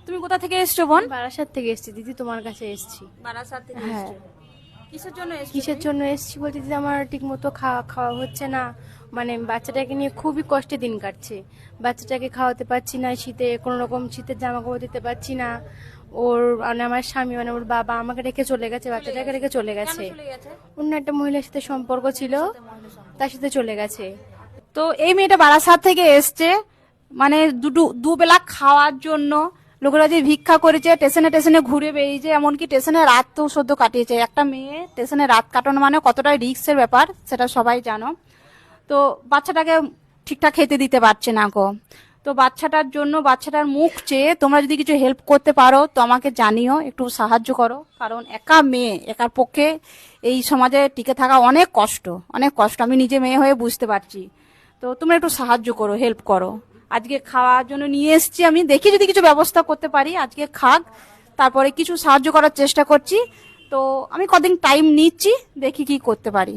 তুমি কোথা থেকে এসছো বোন? বারাসাত থেকে এসেছি দিদি, তোমার কাছে এসেছি। বারাসাত থেকে হ্যাঁ। এসছো। কিসের জন্য এসছো কিসের তুমি? জন্য এসেছি বলতে দিদি, আমার ঠিক মতো খাওয়া খাওয়া হচ্ছে না। মানে বাচ্চাটাকে নিয়ে খুবই কষ্টে দিন কাটছে। বাচ্চাটাকে খাওয়াতে পারছি না, শীতে কোনো রকম শীতের জামা কাপড় দিতে পারছি না। ওর মানে আমার স্বামী মানে ওর বাবা আমাকে রেখে চলে গেছে, বাচ্চাটাকে রেখে চলে কেন গেছে। চলে গেছে? অন্য একটা মহিলার সাথে সম্পর্ক ছিল, তার সাথে চলে গেছে। তো এই মেয়েটা বারাসাত থেকে এসছে, মানে দুবেলা খাওয়ার জন্য লোকেরা যে ভিক্ষা করেছে, স্টেশনে স্টেশনে ঘুরে বেরিয়েছে, এমনকি স্টেশনে রাত তো সদ্য কাটিয়েছে। একটা মেয়ে স্টেশনে রাত কাটানো মানে কতটা রিস্কের ব্যাপার সেটা সবাই জানো। তো বাচ্চাটাকে ঠিকঠাক খেতে দিতে পারছে না গো। তো বাচ্চাটার জন্য, বাচ্চাটার মুখ চেয়ে তোমরা যদি কিছু হেল্প করতে পারো তো আমাকে জানিও, একটু সাহায্য করো। কারণ একা মেয়ে, একার পক্ষে এই সমাজে টিকে থাকা অনেক কষ্ট, অনেক কষ্ট। আমি নিজে মেয়ে হয়ে বুঝতে পারছি। তো তোমরা একটু সাহায্য করো, হেল্প করো। আজকে খাওয়ার জন্য নিয়ে এসেছি, আমি দেখি যদি কিছু ব্যবস্থা করতে পারি আজকে খাক, তারপরে কিছু সাহায্য করার চেষ্টা করছি। তো আমি কদিন টাইম নিচ্ছি, দেখি কি করতে পারি।